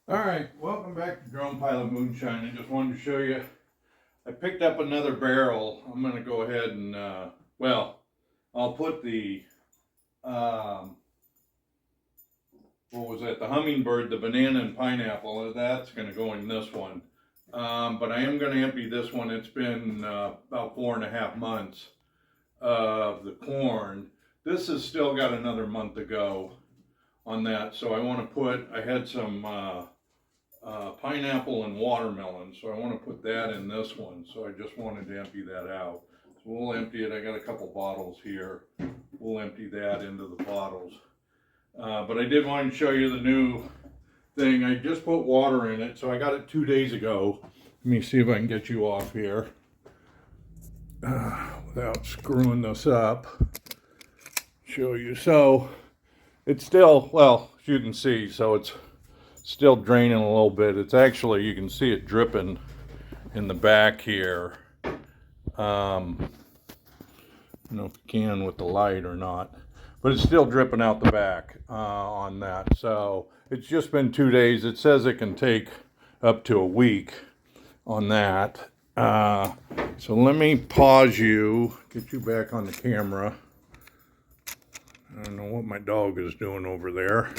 Alright, welcome back to Drone Pilot Moonshine. I just wanted to show you, I picked up another barrel. I'm going to go ahead and, I'll put the, what was that, the hummingbird, the banana and pineapple, that's going to go in this one. But I am going to empty this one. It's been about 4.5 months of the corn. This has still got another month to go on that, so I want to put, I had some pineapple and watermelon, so I want to put that in this one, so I just wanted to empty that out. So we'll empty it. I got a couple bottles here. We'll empty that into the bottles. But I did want to show you the new thing. I just put water in it, so I got it 2 days ago. Let me see if I can get you off here without screwing this up. Show you. So it's still, well, as you can see, so it's still draining a little bit. It's actually, you can see it dripping in the back here. I don't know if you can with the light or not, but it's still dripping out the back on that. So it's just been 2 days. It says it can take up to a week on that. So let me pause you, get you back on the camera. I don't know what my dog is doing over there.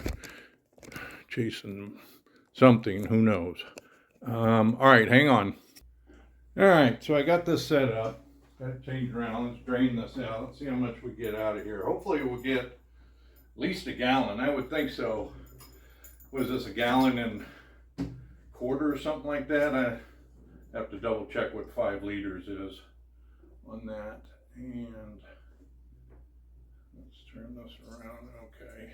Chasing something, who knows. All right, hang on. All right, so I got this set up. Got it changed around. Let's drain this out. Let's see how much we get out of here. Hopefully we'll get at least a gallon. I would think so. Was this a gallon and quarter or something like that? I have to double check what 5 liters is on that. And let's turn this around. Okay.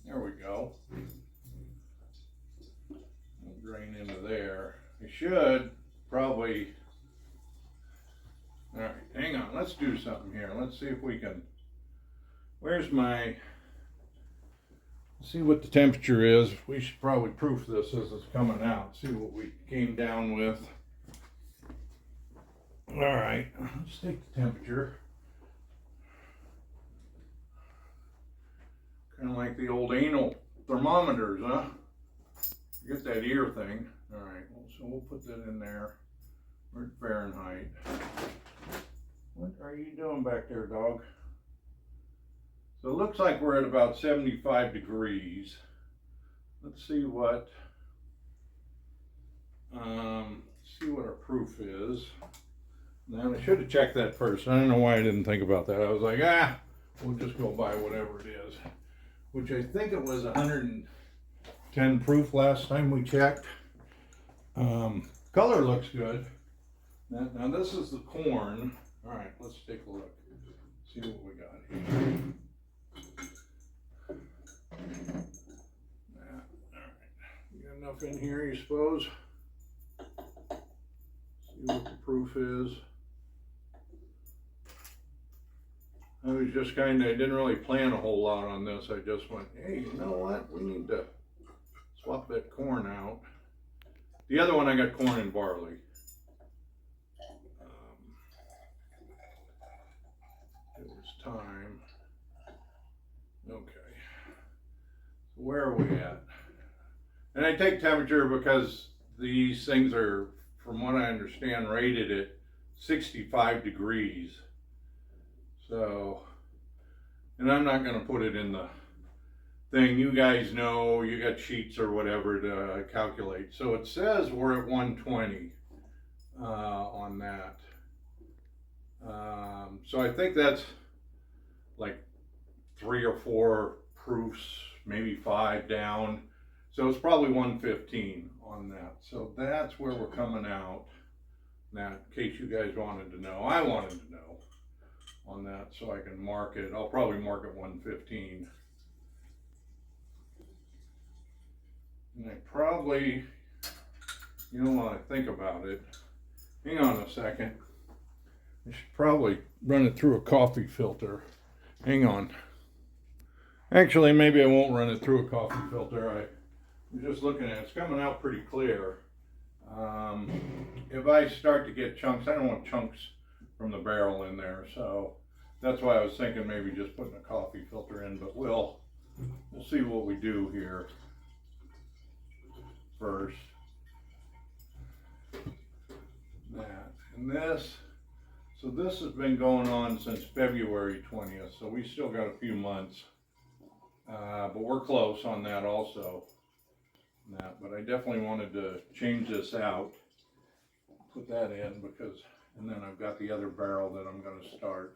There we go. We'll drain into there. I should probably, all right, hang on, let's do something here. Let's see if we can, where's my, see what the temperature is. We should probably proof this as it's coming out. See what we came down with. All right, let's take the temperature. Kind of like the old anal thermometers, huh? Get that ear thing. All right, so we'll put that in there. We're at Fahrenheit. What are you doing back there, dog? So it looks like we're at about 75 degrees. Let's see what, our proof is. Now I should have checked that first. I don't know why I didn't think about that. I was like, we'll just go by whatever it is. Which I think it was 110 proof last time we checked. Color looks good. Now this is the corn. All right, let's take a look. See what we got here. All right, you got enough in here, you suppose? See what the proof is. I was just I didn't really plan a whole lot on this. I just went, hey, you know what? We need to swap that corn out. The other one I got corn and barley. It was time. Okay. So where are we at? And I take temperature because these things are, from what I understand, rated at 65 degrees. So, and I'm not going to put it in the thing. You guys know, you got sheets or whatever to calculate. So it says we're at 120 on that. So I think that's like 3 or 4 proofs, maybe 5 down. So it's probably 115 on that. So that's where we're coming out. Now, in case you guys wanted to know, I wanted to know on that, so I can mark it. I'll probably mark it 115. And I probably, you know, when I think about it, hang on a second. I should probably run it through a coffee filter. Hang on. Actually, maybe I won't run it through a coffee filter. I'm just looking at it. It's coming out pretty clear. If I start to get chunks, I don't want chunks from the barrel in there, so that's why I was thinking maybe just putting a coffee filter in, but we'll see what we do here first. That and this. So this has been going on since February 20th, so we still got a few months, but we're close on that also. But I definitely wanted to change this out, put that in because, and then I've got the other barrel that I'm going to start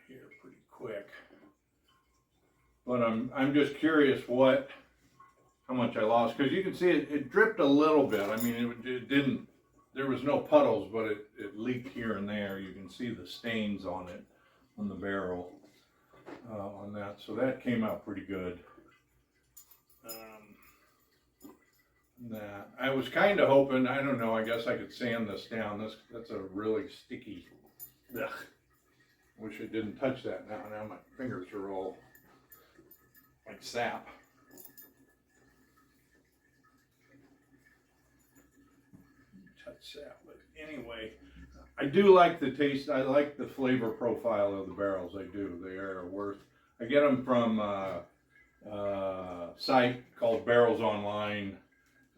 here pretty quick. But I'm just curious how much I lost, because you can see it dripped a little bit. I mean, it didn't. There was no puddles, but it leaked here and there. You can see the stains on it, on the barrel, on that. So that came out pretty good. That I was kind of hoping, I don't know, I guess I could sand this down. That's a really sticky. Ugh. Wish I didn't touch that now. Now my fingers are all like sap. Touch sap, but anyway, I do like the taste. I like the flavor profile of the barrels. I do. They are worth. I get them from a site called Barrels Online.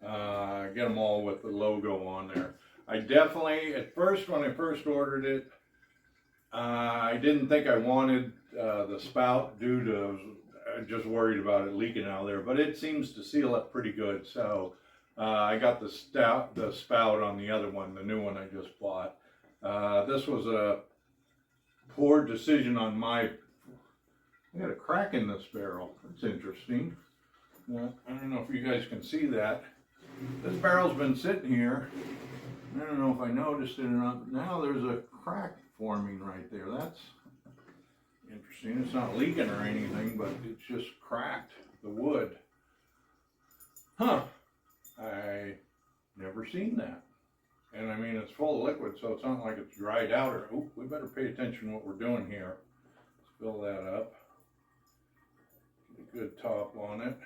I get them all with the logo on there. I definitely, at first, when I first ordered it, I didn't think I wanted the spout due to, I just worried about it leaking out of there, but it seems to seal up pretty good. So I got the spout on the other one, the new one I just bought. This was a poor decision on my, I got a crack in this barrel. That's interesting. I don't know if you guys can see that. This barrel's been sitting here. I don't know if I noticed it or not, but now there's a crack forming right there. That's interesting. It's not leaking or anything, but it's just cracked, the wood. Huh. I never seen that. And I mean, it's full of liquid, so it's not like it's dried out or, oh, we better pay attention to what we're doing here. Let's fill that up. Get a good top on it.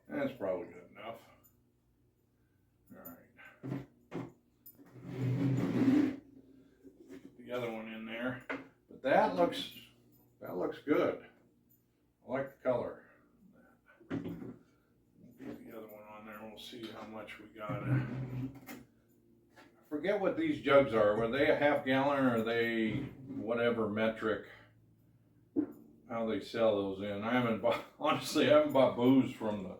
And that's probably good enough. All right. Get the other one in there. But that looks good. I like the color. Get the other one on there and we'll see how much we got. I forget what these jugs are. Were they a half gallon or are they whatever metric? How they sell those in. I haven't bought booze from the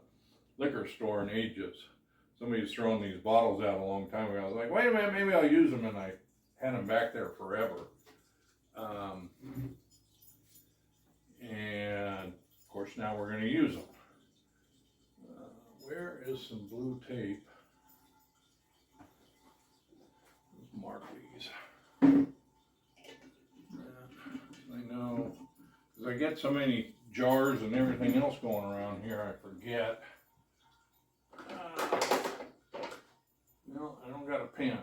liquor store in ages. Somebody's thrown these bottles out a long time ago. I was like, wait a minute, maybe I'll use them, and I had them back there forever. And of course now we're going to use them. Where is some blue tape? Let's mark these. I know, because I get so many jars and everything else going around here, I forget. No, I don't got a pen.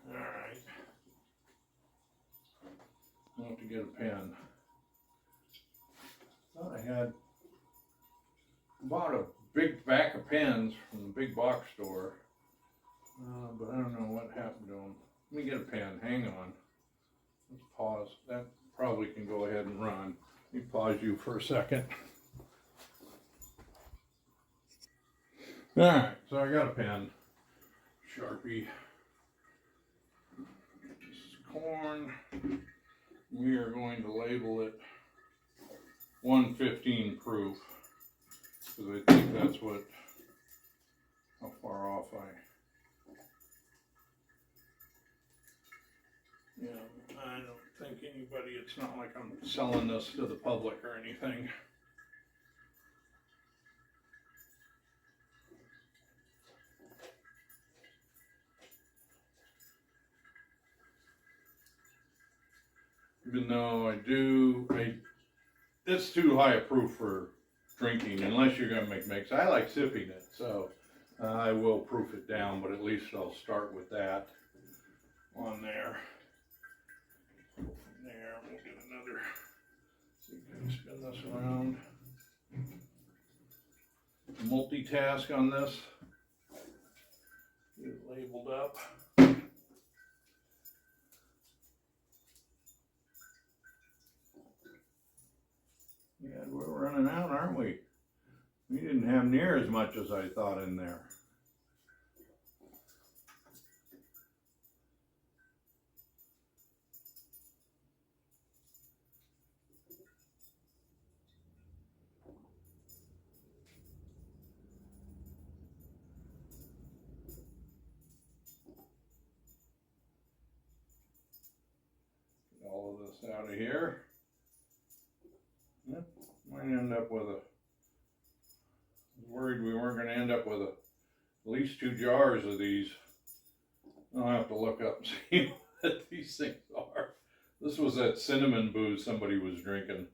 All right. I'll have to get a pen. Thought I bought a big pack of pens from the big box store, but I don't know what happened to them. Let me get a pen. Hang on. Let's pause. That probably can go ahead and run. Let me pause you for a second. All right, so I got a pen. Sharpie. This is corn. We are going to label it 115 proof, because I think that's how far off I don't think anybody, it's not like I'm selling this to the public or anything. Even though it's too high a proof for drinking unless you're going to make mix. I like sipping it, so I will proof it down, but at least I'll start with that on there. Go from there, we'll get another, see if I can spin this around. Multitask on this. Get it labeled up. aren't we? We didn't have near as much as I thought in there. Get all of this out of here. Yep, might end up with a, worried we weren't going to end up with at least 2 jars of these. I'll have to look up and see what these things are. This was that cinnamon booze somebody was drinking.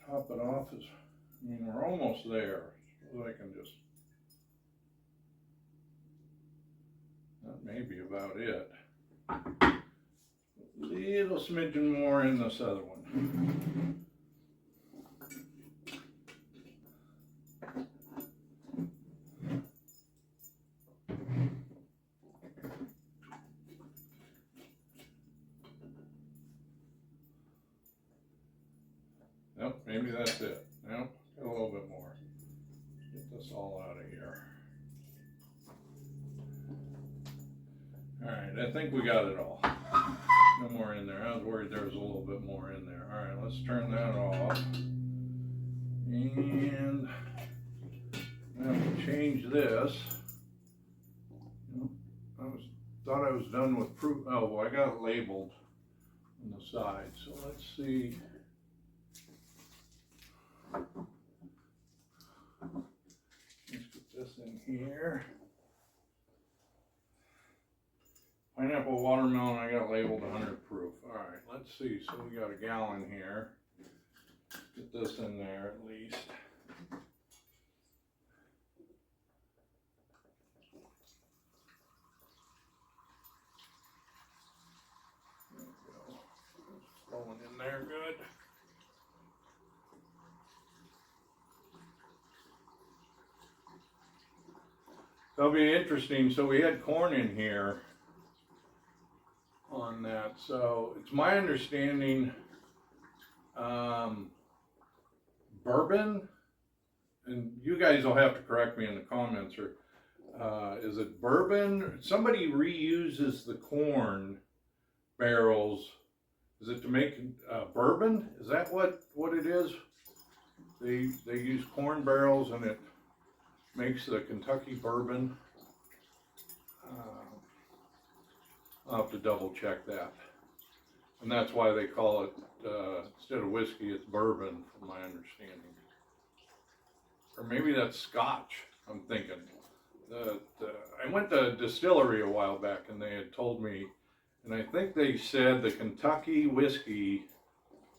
Top it off is, I mean, we're almost there. So I can just, that may be about it. A little smidgen more in this other one. Nope, maybe that's it. Nope, a little bit more. Get this all out of here. Alright, I think we got it all. No more in there. I was worried there was a little bit more in there. Alright, let's turn that off. And now we'll change this. Thought I was done with proof. Oh, well, I got it labeled on the side. So let's see. Let's put this in here. Pineapple watermelon, I got labeled 100 proof. All right, let's see. So we got a gallon here. Get this in there at least. There we go. It's flowing in there good. That'll be interesting. So we had corn in here on that. So it's my understanding, bourbon, and you guys will have to correct me in the comments, or is it bourbon? Somebody reuses the corn barrels. Is it to make bourbon? Is that what it is? They use corn barrels and it makes the Kentucky bourbon. I'll have to double check that. And that's why they call it, instead of whiskey, it's bourbon, from my understanding. Or maybe that's Scotch, I'm thinking. I went to a distillery a while back and they had told me, and I think they said the Kentucky whiskey,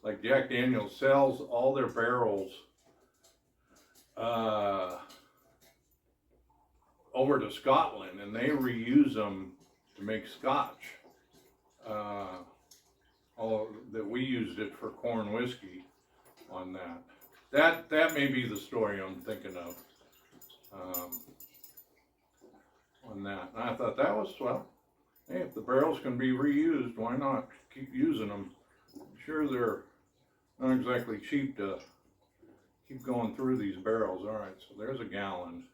like Jack Daniel's, sells all their barrels over to Scotland, and they reuse them to make Scotch. All that we used it for corn whiskey on that. That may be the story I'm thinking of on that. And I thought that was, well, hey, if the barrels can be reused, why not keep using them? I'm sure they're not exactly cheap to keep going through these barrels. All right, so there's a gallon.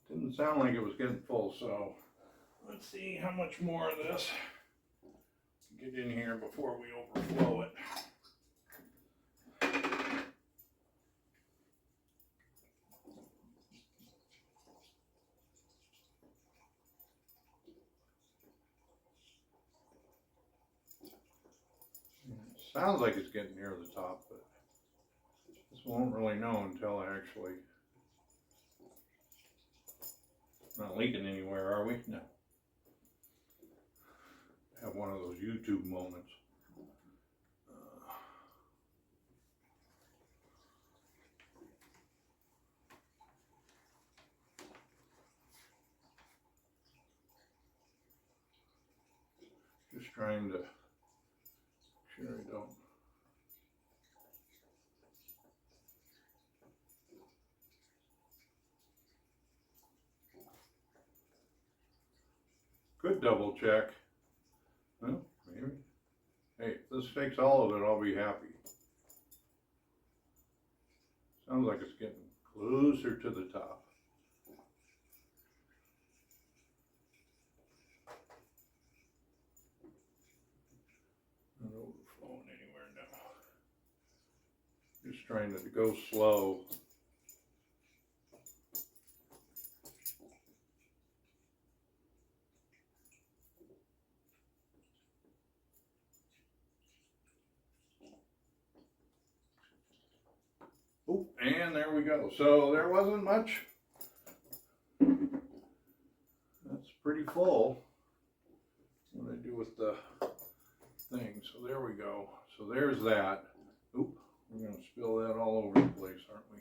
Didn't sound like it was getting full, so let's see how much more of this get in here before we overflow it. Sounds like it's getting near the top, but this won't really know until I actually. Not leaking anywhere, are we? No. Have one of those YouTube moments. Just trying to sure I don't. Could double check. Well, maybe. Hey, if this takes all of it, I'll be happy. Sounds like it's getting closer to the top. Not overflowing anywhere now. Just trying to go slow. Oh, and there we go. So there wasn't much. That's pretty full. What do I do with the thing? So there we go. So there's that. Oop, we're going to spill that all over the place, aren't we?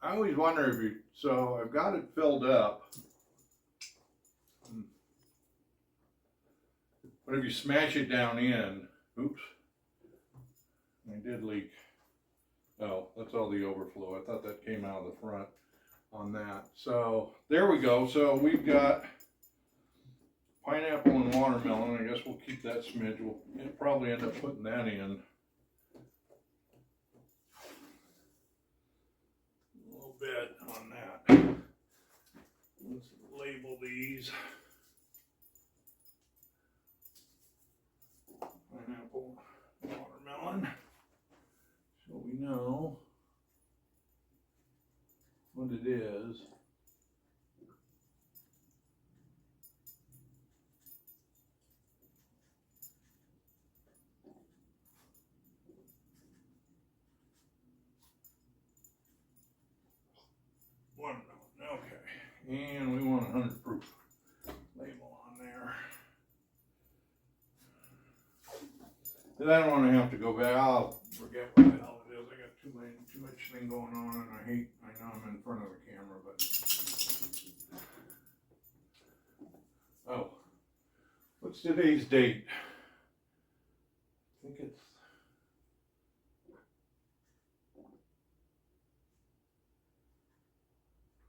I always wonder if you, so I've got it filled up. But if you smash it down in, oops, I did leak. Oh, that's all the overflow. I thought that came out of the front on that. So there we go. So we've got pineapple and watermelon. I guess we'll keep that smidge. We'll probably end up putting that in. A little bit on that. Let's label these. Pineapple, watermelon. So we know what it is. Watermelon, okay. And we want 100 proof label on there. Because I don't want to have to go back. I'll forget what the hell it is. I got too much thing going on, and I know I'm in front of the camera, but. Oh, what's today's date? I think it's.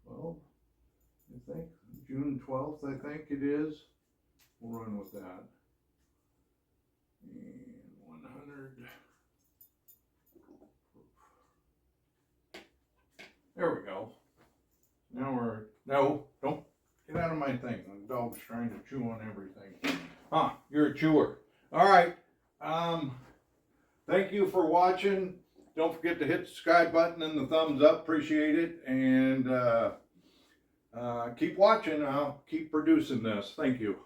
Well, I think June 12th, I think it is. We'll run with that. And 100. There we go. Now we're, no, don't get out of my thing. The dog's trying to chew on everything. Ah, you're a chewer. All right. Thank you for watching. Don't forget to hit the subscribe button and the thumbs up. Appreciate it. And keep watching. I'll keep producing this. Thank you.